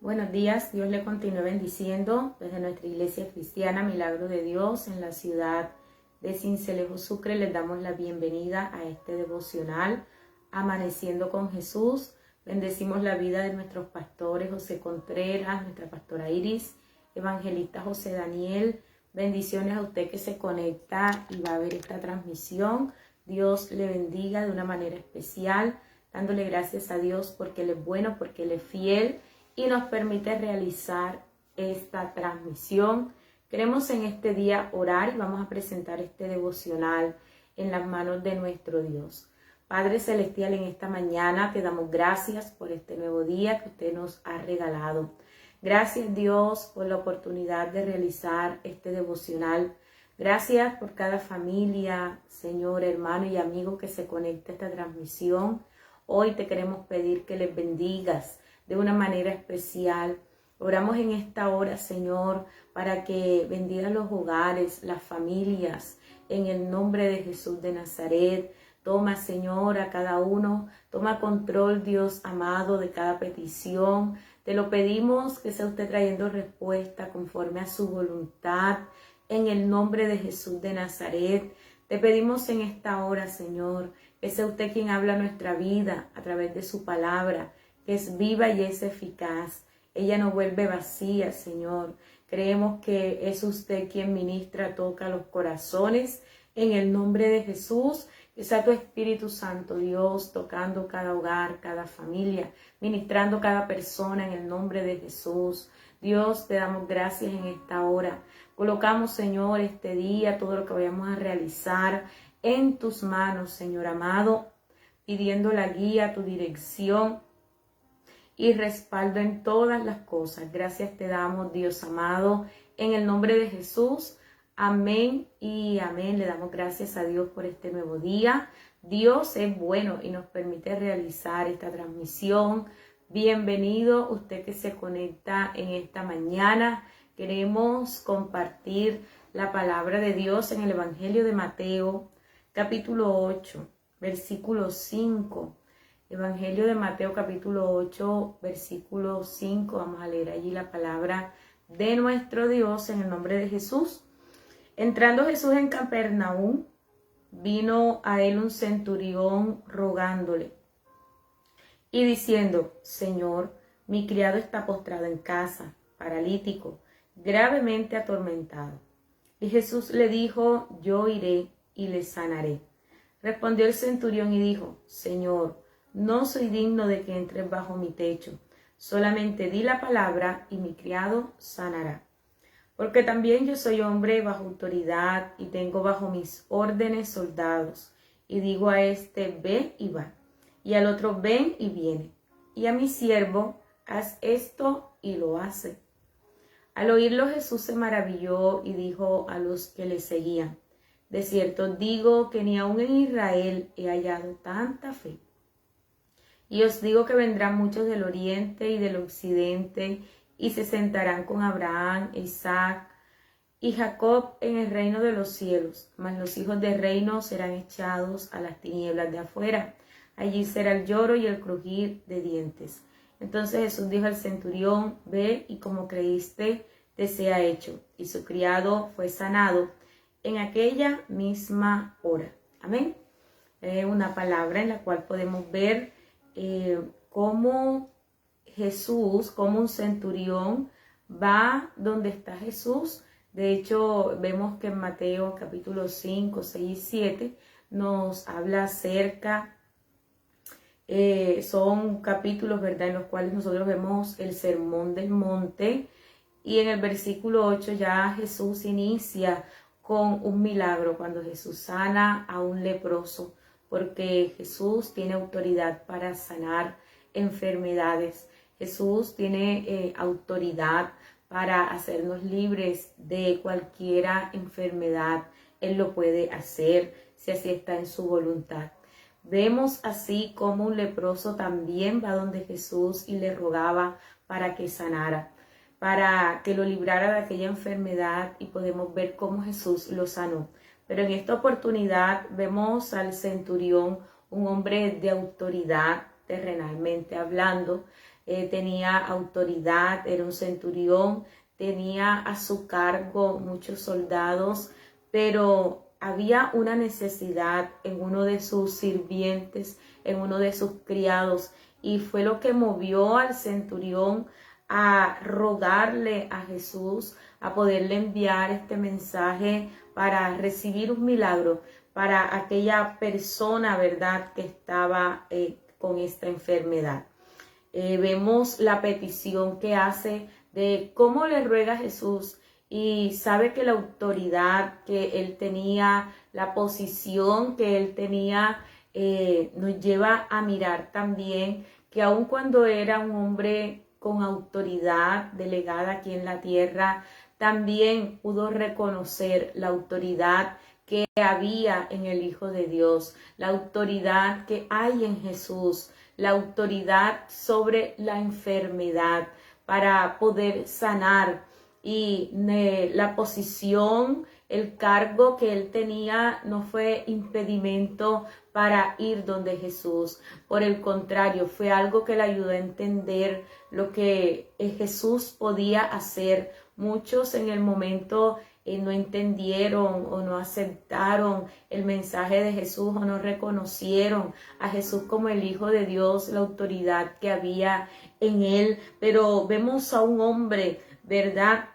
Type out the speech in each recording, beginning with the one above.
Buenos días, Dios le continúe bendiciendo desde nuestra iglesia cristiana Milagro de Dios en la ciudad de Sincelejo, Sucre. Les damos la bienvenida a este devocional Amaneciendo con Jesús. Bendecimos la vida de nuestros pastores José Contreras, nuestra pastora Iris, evangelista José Daniel. Bendiciones a usted que se conecta y va a ver esta transmisión. Dios le bendiga de una manera especial, dándole gracias a Dios porque Él es bueno, porque Él es fiel y nos permite realizar esta transmisión. Queremos en este día orar y vamos a presentar este devocional en las manos de nuestro Dios. Padre Celestial, en esta mañana te damos gracias por este nuevo día que usted nos ha regalado. Gracias, Dios, por la oportunidad de realizar este devocional. Gracias por cada familia, Señor, hermano y amigo que se conecta a esta transmisión. Hoy te queremos pedir que les bendigas de una manera especial. Oramos en esta hora, Señor, para que bendigas los hogares, las familias, en el nombre de Jesús de Nazaret. Toma, Señor, a cada uno, toma control, Dios amado, de cada petición. Te lo pedimos que sea usted trayendo respuesta conforme a su voluntad, en el nombre de Jesús de Nazaret. Te pedimos en esta hora, Señor, que sea usted quien habla nuestra vida a través de su palabra, que es viva y es eficaz. Ella no vuelve vacía, Señor. Creemos que es usted quien ministra, toca los corazones. En el nombre de Jesús, que sea tu Espíritu Santo, Dios, tocando cada hogar, cada familia, ministrando cada persona en el nombre de Jesús. Dios, te damos gracias en esta hora. Colocamos, Señor, este día, todo lo que vayamos a realizar en tus manos, Señor amado, pidiendo la guía, tu dirección y respaldo en todas las cosas. Gracias te damos, Dios amado, en el nombre de Jesús. Amén y amén. Le damos gracias a Dios por este nuevo día. Dios es bueno y nos permite realizar esta transmisión. Bienvenido usted que se conecta en esta mañana. Queremos compartir la palabra de Dios en el Evangelio de Mateo, capítulo 8, versículo 5. Evangelio de Mateo capítulo 8, versículo 5. Vamos a leer allí la palabra de nuestro Dios en el nombre de Jesús. Entrando Jesús en Capernaum, vino a él un centurión rogándole y diciendo: Señor, mi criado está postrado en casa, paralítico, gravemente atormentado. Y Jesús le dijo: Yo iré y le sanaré. Respondió el centurión y dijo: Señor, no soy digno de que entres bajo mi techo, solamente di la palabra y mi criado sanará. Porque también yo soy hombre bajo autoridad y tengo bajo mis órdenes soldados, y digo a este: ve y va, y al otro: ven y viene, y a mi siervo: haz esto, y lo hace. Al oírlo Jesús se maravilló y dijo a los que le seguían: de cierto digo que ni aun en Israel he hallado tanta fe. Y os digo que vendrán muchos del oriente y del occidente y se sentarán con Abraham, Isaac y Jacob en el reino de los cielos. Mas los hijos del reino serán echados a las tinieblas de afuera. Allí será el lloro y el crujir de dientes. Entonces Jesús dijo al centurión: ve, y como creíste, te sea hecho. Y su criado fue sanado en aquella misma hora. Amén. Una palabra en la cual podemos ver cómo Jesús, como un centurión, va donde está Jesús. De hecho, vemos que en Mateo capítulo 5, 6 y 7 nos habla acerca, son capítulos, ¿verdad?, en los cuales nosotros vemos el sermón del monte. Y en el versículo 8 ya Jesús inicia con un milagro, cuando Jesús sana a un leproso, porque Jesús tiene autoridad para sanar enfermedades. Jesús tiene autoridad para hacernos libres de cualquiera enfermedad. Él lo puede hacer si así está en su voluntad. Vemos así como un leproso también va donde Jesús y le rogaba para que sanara, para que lo librara de aquella enfermedad, y podemos ver cómo Jesús lo sanó. Pero en esta oportunidad vemos al centurión, un hombre de autoridad, terrenalmente hablando, tenía autoridad, era un centurión, tenía a su cargo muchos soldados, pero había una necesidad en uno de sus sirvientes, en uno de sus criados, y fue lo que movió al centurión a rogarle a Jesús, a poderle enviar este mensaje para recibir un milagro para aquella persona, ¿verdad?, que estaba con esta enfermedad. Vemos la petición que hace de cómo le ruega a Jesús, y sabe que la autoridad que él tenía, la posición que él tenía, nos lleva a mirar también que aun cuando era un hombre con autoridad delegada aquí en la tierra, también pudo reconocer la autoridad que había en el Hijo de Dios, la autoridad que hay en Jesús, la autoridad sobre la enfermedad para poder sanar. Y la posición, el cargo que él tenía no fue impedimento para ir donde Jesús. Por el contrario, fue algo que le ayudó a entender lo que Jesús podía hacer. Muchos en el momento no entendieron o no aceptaron el mensaje de Jesús, o no reconocieron a Jesús como el Hijo de Dios, la autoridad que había en él. Pero vemos a un hombre, ¿verdad?,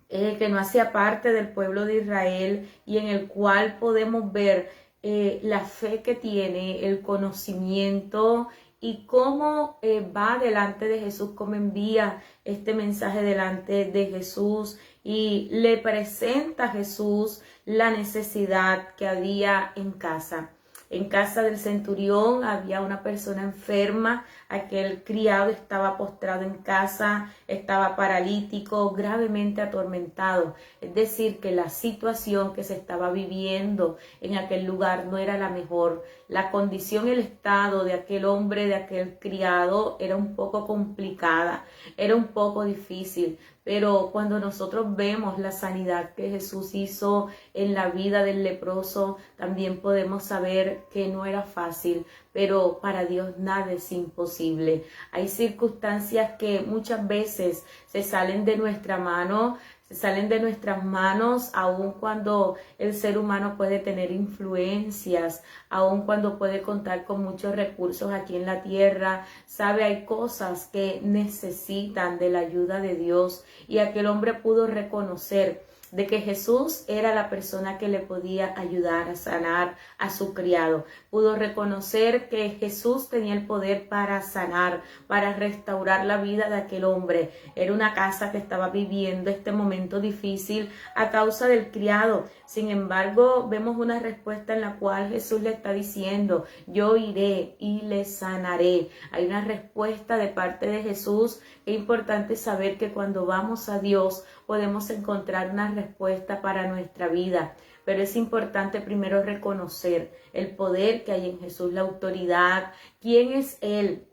que no hacía parte del pueblo de Israel, y en el cual podemos ver la fe que tiene, el conocimiento, y cómo va delante de Jesús, cómo envía este mensaje delante de Jesús y le presenta a Jesús la necesidad que había en casa. En casa del centurión había una persona enferma, aquel criado estaba postrado en casa, estaba paralítico, gravemente atormentado. Es decir, que la situación que se estaba viviendo en aquel lugar no era la mejor. La condición, el estado de aquel hombre, de aquel criado, era un poco complicada, era un poco difícil. Pero cuando nosotros vemos la sanidad que Jesús hizo en la vida del leproso, también podemos saber que no era fácil, pero para Dios nada es imposible. Hay circunstancias que muchas veces se salen de nuestra mano, se salen de nuestras manos, aun cuando el ser humano puede tener influencias, aun cuando puede contar con muchos recursos aquí en la tierra. Sabe, hay cosas que necesitan de la ayuda de Dios, y aquel hombre pudo reconocer de que Jesús era la persona que le podía ayudar a sanar a su criado. Pudo reconocer que Jesús tenía el poder para sanar, para restaurar la vida de aquel hombre. Era una casa que estaba viviendo este momento difícil a causa del criado. Sin embargo, vemos una respuesta en la cual Jesús le está diciendo: yo iré y le sanaré. Hay una respuesta de parte de Jesús. Es importante saber que cuando vamos a Dios podemos encontrar una respuesta para nuestra vida. Pero es importante primero reconocer el poder que hay en Jesús, la autoridad, quién es Él.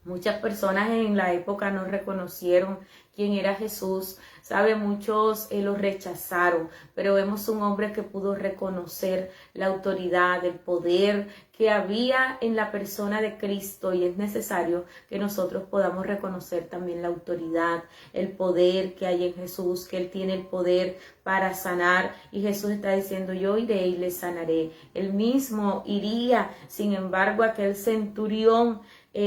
Muchas personas en la época no reconocieron quién era Jesús. Sabe, muchos lo rechazaron, pero vemos un hombre que pudo reconocer la autoridad, el poder que había en la persona de Cristo, y es necesario que nosotros podamos reconocer también la autoridad, el poder que hay en Jesús, que Él tiene el poder para sanar, y Jesús está diciendo: yo iré y le sanaré. Él mismo iría. Sin embargo, aquel centurión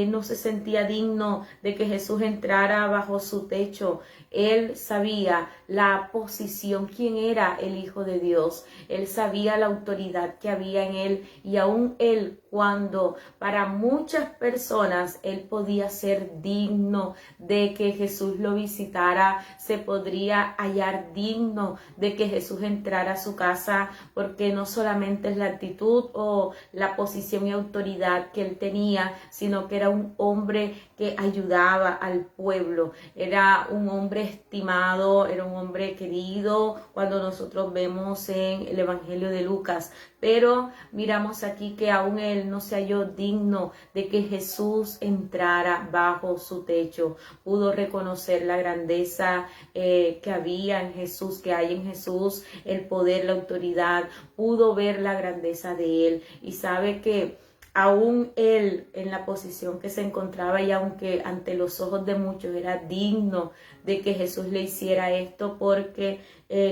no se sentía digno de que Jesús entrara bajo su techo. Él sabía la posición, quién era el Hijo de Dios. Él sabía la autoridad que había en él, y aún él, cuando para muchas personas él podía ser digno de que Jesús lo visitara, se podría hallar digno de que Jesús entrara a su casa, porque no solamente es la actitud o la posición y autoridad que él tenía, sino que era un hombre que ayudaba al pueblo, era un hombre estimado, era un hombre querido, cuando nosotros vemos en el Evangelio de Lucas. Pero miramos aquí que aún él no se halló digno de que Jesús entrara bajo su techo. Pudo reconocer la grandeza que había en Jesús, que hay en Jesús, el poder, la autoridad. Pudo ver la grandeza de él, y sabe que aún él en la posición que se encontraba y aunque ante los ojos de muchos era digno de que Jesús le hiciera esto, porque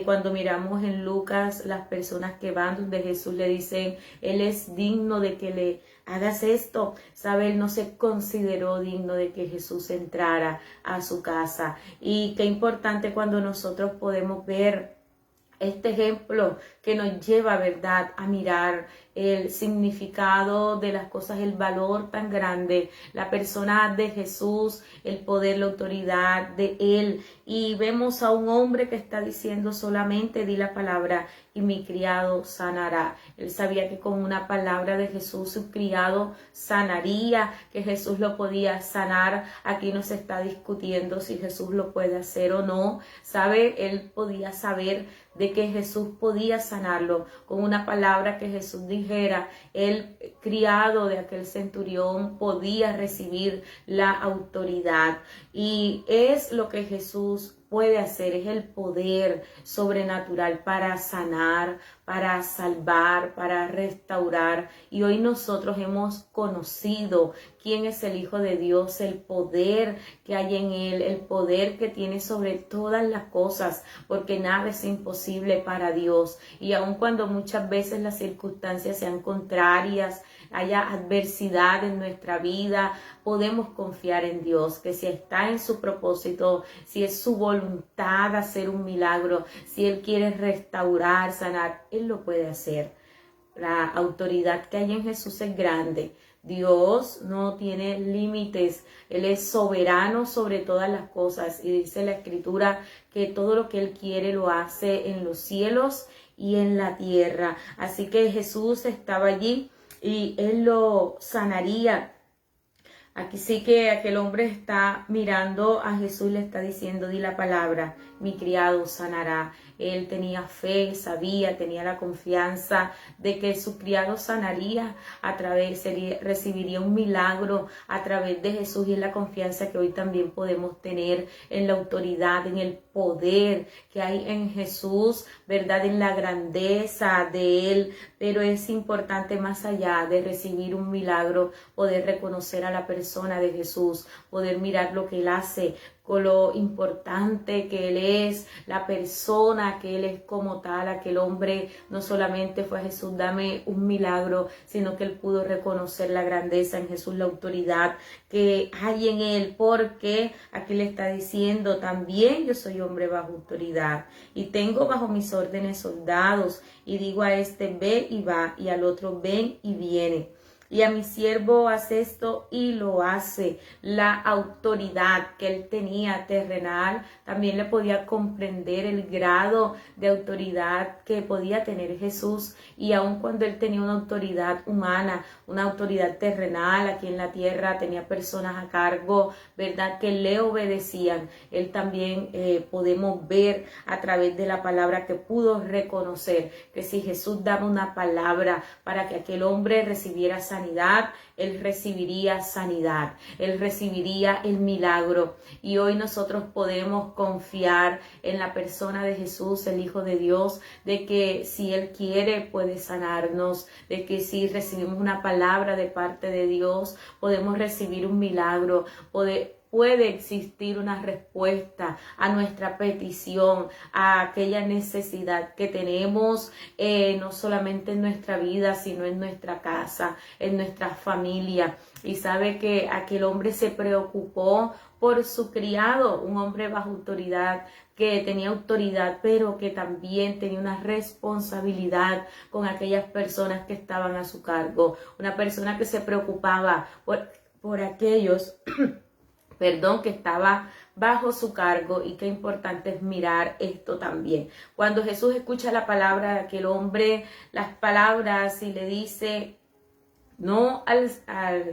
cuando miramos en Lucas, las personas que van donde Jesús le dicen, él es digno de que le hagas esto, sabe, él no se consideró digno de que Jesús entrara a su casa. Y qué importante cuando nosotros podemos ver este ejemplo que nos lleva, ¿verdad?, a mirar el significado de las cosas, el valor tan grande, la persona de Jesús, el poder, la autoridad de Él. Y vemos a un hombre que está diciendo solamente di la palabra y mi criado sanará. Él sabía que con una palabra de Jesús su criado sanaría, que Jesús lo podía sanar. Aquí no se está discutiendo si Jesús lo puede hacer o no. ¿Sabe? Él podía saber de que Jesús podía sanarlo con una palabra que Jesús dijera. El criado de aquel centurión podía recibir la autoridad, y es lo que Jesús puede hacer, es el poder sobrenatural para sanar, para salvar, para restaurar. Y hoy nosotros hemos conocido quién es el Hijo de Dios, el poder que hay en Él, el poder que tiene sobre todas las cosas, porque nada es imposible para Dios. Y aun cuando muchas veces las circunstancias sean contrarias, haya adversidad en nuestra vida, podemos confiar en Dios, que si está en su propósito, si es su voluntad hacer un milagro, si Él quiere restaurar, sanar, Él lo puede hacer. La autoridad que hay en Jesús es grande. Dios no tiene límites, Él es soberano sobre todas las cosas, y dice la Escritura que todo lo que Él quiere lo hace en los cielos y en la tierra. Así que Jesús estaba allí y Él lo sanaría. Aquí sí que aquel hombre está mirando a Jesús y le está diciendo, di la palabra, mi criado sanará. Él tenía fe, sabía, tenía la confianza de que su criado sanaría recibiría un milagro a través de Jesús, y es la confianza que hoy también podemos tener en la autoridad, en el poder que hay en Jesús, ¿verdad? En la grandeza de Él. Pero es importante, más allá de recibir un milagro, poder reconocer a la persona de Jesús, poder mirar lo que Él hace, con lo importante que Él es, la persona que Él es como tal. Aquel hombre no solamente fue a Jesús, dame un milagro, sino que Él pudo reconocer la grandeza en Jesús, la autoridad que hay en Él, porque aquí le está diciendo, también yo soy hombre bajo autoridad y tengo bajo mis órdenes soldados, y digo a este ve y va, y al otro ven y viene. Y a mi siervo hace esto y lo hace. La autoridad que él tenía terrenal, también le podía comprender el grado de autoridad que podía tener Jesús. Y aun cuando él tenía una autoridad humana, una autoridad terrenal aquí en la tierra, tenía personas a cargo, ¿verdad?, que le obedecían. Él también podemos ver a través de la palabra que pudo reconocer que si Jesús daba una palabra para que aquel hombre recibiera sanidad, él recibiría sanidad, él recibiría el milagro. Y hoy nosotros podemos confiar en la persona de Jesús, el Hijo de Dios, de que si Él quiere puede sanarnos, de que si recibimos una palabra de parte de Dios podemos recibir un milagro, puede existir una respuesta a nuestra petición, a aquella necesidad que tenemos, no solamente en nuestra vida, sino en nuestra casa, en nuestra familia. Y sabe que aquel hombre se preocupó por su criado, un hombre bajo autoridad, que tenía autoridad, pero que también tenía una responsabilidad con aquellas personas que estaban a su cargo, una persona que se preocupaba por aquellos que estaba bajo su cargo. Y qué importante es mirar esto también. Cuando Jesús escucha la palabra de aquel hombre, las palabras, y le dice, no al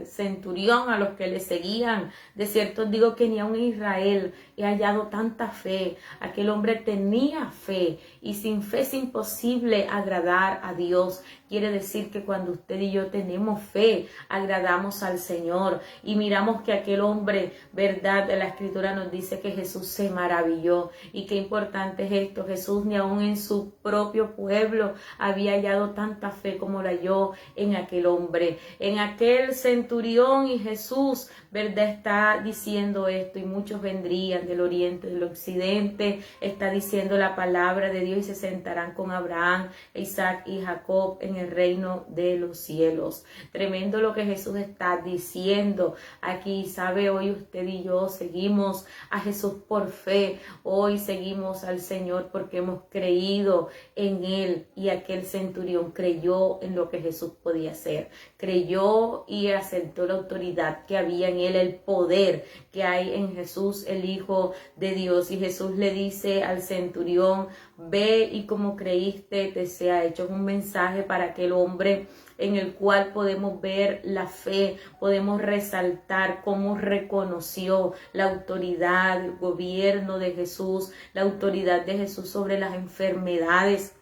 centurión, a los que le seguían, de cierto os digo que ni aun en Israel he hallado tanta fe. Aquel hombre tenía fe, y sin fe es imposible agradar a Dios. quiere decir que cuando usted y yo tenemos fe, agradamos al Señor. Y miramos que aquel hombre, verdad, de la Escritura nos dice que Jesús se maravilló. Y qué importante es esto, Jesús ni aún en su propio pueblo había hallado tanta fe como la halló en aquel hombre, en aquel centurión. Y Jesús, verdad, está diciendo esto, y muchos vendrían del oriente, del occidente, está diciendo la palabra de Dios, y se sentarán con Abraham, Isaac y Jacob en el reino de los cielos. Tremendo lo que Jesús está diciendo aquí. Sabe, hoy usted y yo seguimos a Jesús por fe, hoy seguimos al Señor porque hemos creído en Él, y aquel centurión creyó en lo que Jesús podía hacer, creyó y aceptó la autoridad que había en Él, el poder que hay en Jesús, el Hijo de Dios. Y Jesús le dice al centurión: ve y como creíste te sea hecho. Es un mensaje para aquel hombre en el cual podemos ver la fe, podemos resaltar cómo reconoció la autoridad, el gobierno de Jesús, la autoridad de Jesús sobre las enfermedades.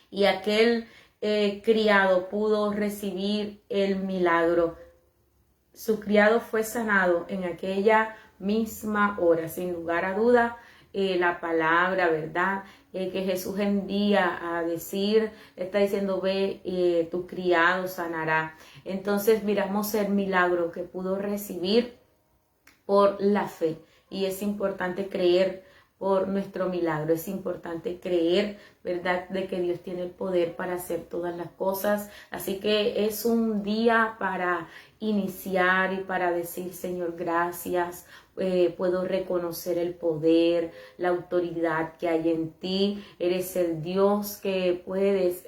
Y aquel criado pudo recibir el milagro. Su criado fue sanado en aquella misma hora, sin lugar a duda. La palabra, ¿verdad? Que Jesús envía a decir, está diciendo: ve, tu criado sanará. Entonces miramos el milagro que pudo recibir por la fe. Y es importante creer por nuestro milagro, es importante creer, ¿verdad?, de que Dios tiene el poder para hacer todas las cosas. Así que es un día para iniciar y para decir: Señor, gracias. Puedo reconocer el poder, la autoridad que hay en ti. Eres el Dios que puedes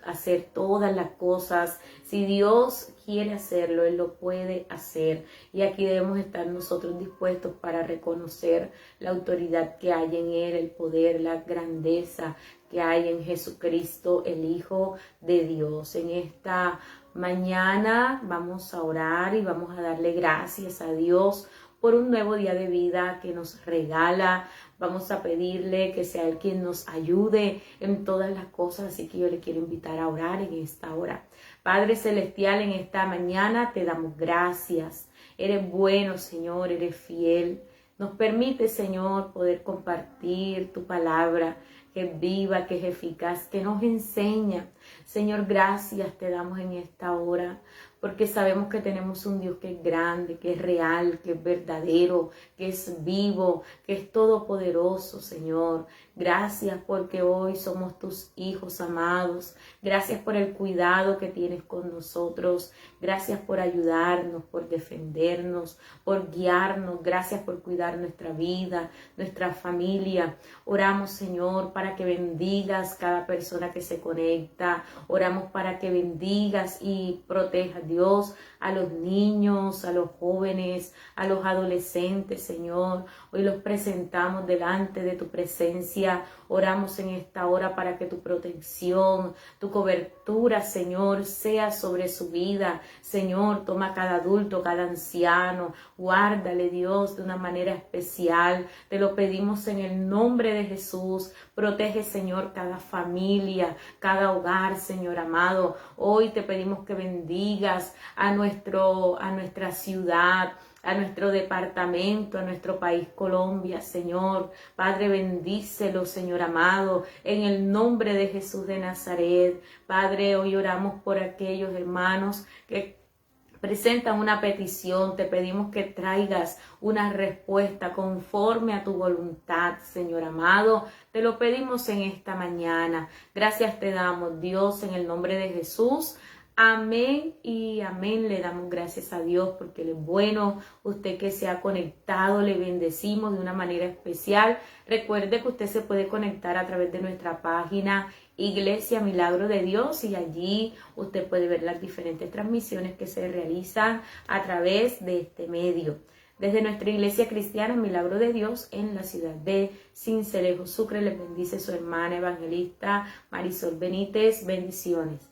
hacer todas las cosas. Si Dios quiere hacerlo, Él lo puede hacer. Y aquí debemos estar nosotros dispuestos para reconocer la autoridad que hay en Él, el poder, la grandeza que hay en Jesucristo, el Hijo de Dios. En esta mañana vamos a orar y vamos a darle gracias a Dios por un nuevo día de vida que nos regala. Vamos a pedirle que sea Él quien nos ayude en todas las cosas. Así que yo le quiero invitar a orar en esta hora. Padre Celestial, en esta mañana te damos gracias. Eres bueno, Señor, eres fiel. Nos permite, Señor, poder compartir tu palabra, que es viva, que es eficaz, que nos enseña. Señor, gracias te damos en esta hora, porque sabemos que tenemos un Dios que es grande, que es real, que es verdadero, que es vivo, que es todopoderoso, Señor. Gracias porque hoy somos tus hijos amados. Gracias por el cuidado que tienes con nosotros. Gracias por ayudarnos, por defendernos, por guiarnos. Gracias por cuidar nuestra vida, nuestra familia. Oramos, Señor, para que bendigas cada persona que se conecta. Oramos para que bendigas y protejas, Dios, a los niños, a los jóvenes, a los adolescentes, Señor. Hoy los presentamos delante de tu presencia. Oramos en esta hora para que tu protección, tu cobertura, Señor, sea sobre su vida. Señor, toma cada adulto, cada anciano, guárdale, Dios, de una manera especial. Te lo pedimos en el nombre de Jesús. Protege, Señor, cada familia, cada hogar, Señor amado. Hoy te pedimos que bendigas a nuestra ciudad, a nuestro departamento, a nuestro país Colombia, Señor. Padre, bendícelo, Señor amado, en el nombre de Jesús de Nazaret. Padre, hoy oramos por aquellos hermanos que presentan una petición. Te pedimos que traigas una respuesta conforme a tu voluntad, Señor amado. Te lo pedimos en esta mañana. Gracias te damos, Dios, en el nombre de Jesús. Amén y amén. Le damos gracias a Dios porque Él es bueno. Usted que se ha conectado, le bendecimos de una manera especial. Recuerde que usted se puede conectar a través de nuestra página Iglesia Milagro de Dios, y allí usted puede ver las diferentes transmisiones que se realizan a través de este medio. Desde nuestra iglesia cristiana Milagro de Dios en la ciudad de Sincelejo, Sucre, les bendice su hermana evangelista Marisol Benítez. Bendiciones.